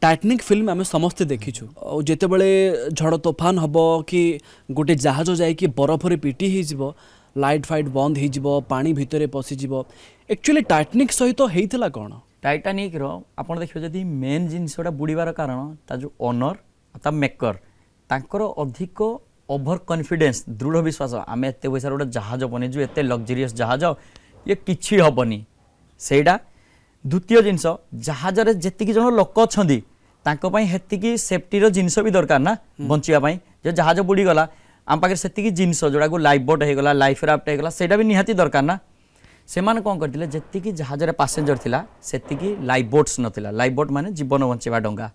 Titanic film आम समस्ते देखीछु जिते बड़े झड़ तोफान हम कि गोटे जहाज जाकि बरफ रे पिटी हो लाइट फाइट बंद हो पानी भितर पशिज एक्चुअली टाइटैनिक सहित होता कौन टाइटानिक आपड़ देखिए जदि मेन जिनसटा बुड़बार कारण ता जो ओनर ता मेकर तांकर अधिक ओभर कॉन्फिडेंस दृढ़ विश्वास आम एत पैसा गोटे जहाज बनेजु एत लग्जरीयस जहाज ये किसी हेनी सेटा द्वितीय जिनस जहाज जी जन लोक अच्छा हेतिकी सेफ्टी जिनस भी दरकार ना बचापी जो जहाज बुड़ीगला आम पाखे से जिनस जोड़ा को लाइफ बोट होगा लाइफ राफ्ट होगा सेटा भी निहाती दरकार ना से माने कौन करते जी जहाज पैसेंजर थिला सेतिकी लाइफ बोट्स नथिला लाइफ बोट माने जीवन बंचेवा डंगा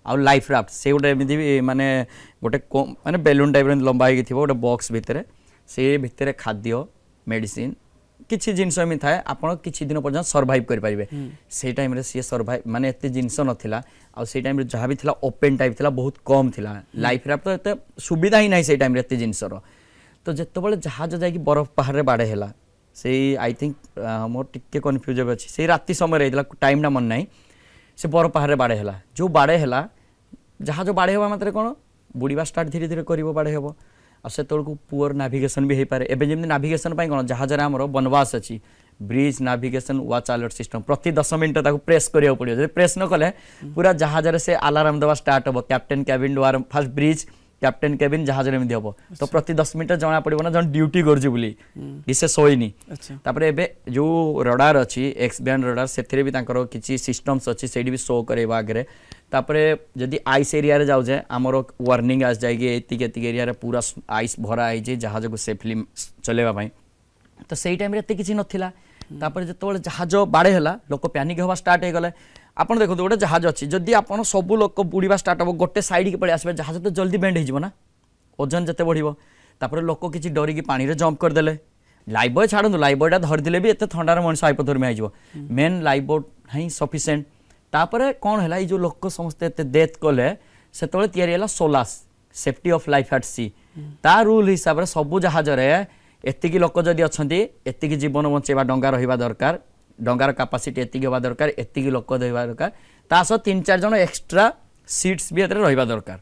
आ लाइफ राफ्ट से गोटे एमती भी माने गोटे माने बेलून टाइप लंबा हो गोटे बॉक्स भितर से भितर खाद्य मेडिसिन किसी जिनस एमती थाए आपड़ किसी दिन पर्यटन सर्वाइव करेंगे से टाइम सी सर्वाइव माने एत जिनस नाला से टाइम जहाँ भी थिला ओपन टाइप थिला बहुत कम थिला लाइफ राफ्ट तो एत सुविधा ही ना से टाइम एत जिनसर तो जिते जहाज जाकि बरफ पहाड़ में बाड़े है से आई थिंक मोर टिके कन्फ्यूज अच्छी से राति समय टाइम मन ना से बरफ पहाड़ में बाड़े है जो बाड़े है जहाज बाड़े हवा मात्र कौन बुड़वा स्टार्ट धीरे धीरे कर बाड़े हम से पुअर नाविगेशन भी हो पाए एवं जमी नाविगेशन कौन जहाज आमर बनवास अच्छी ब्रिज नाविगेशन वाच अलर्ट सिस्टम प्रति 10 मिनट प्रेस करा पड़ो जब प्रेस न कले पूरा जहाज से अलार्म देवा स्टार्ट हम captain cabin door fast bridge captain cabin जहाज एमती हम तो प्रति 10 मिनट जना पड़ो ना जन ड्यूटी कर से शोनी तापर एबे जो रडार अच्छी एक्स बैंड रडार से भी किसी सिस्टम्स अच्छी से भी शो करे आगे तापर जदि आइस एरिया रे जाऊे आमर वार्निंग आस जाए एतिक एरिया रे पूरा आइस भरा है जहाज को सेफली चलेवाई तो सही टाइम एत किसी नाला तापर जो जहाज बाड़े है लोक पैनिक हवा स्टार्ट हो गले आपड़ देखो गोटे जहाज अच्छी जदि आप सब लोक बुड़वा स्टार्ट हम गोटे साइड की पड़े आसबे जहाज तो जल्दी बेंड हो ओजन जिते बढ़ लोक किसी डरिकी पानी रे जंप करदे लाइफ बॉय छाड़ू लाइफ बॉयटा धरदे भी एत थंडार मनुष्य हाइपोथर्मिया हो मेन लाइफ बोट ही सफिसीयंट तापर कौन है जो लोक समस्ते एत डेथ कले से या SOLAS safety of life at sea ता रूल हिसाब से सबू जहाज एतिकी लोक जदि अच्छा एतिकी जीवन बचेवा डंगा रहा दरकार डंगार कैपेसिटी एतिकी होगा दरकार एतिकी लोक रहा दरकार ता सह 3-4 जन एक्स्ट्रा सीट्स भी रहा दरकार।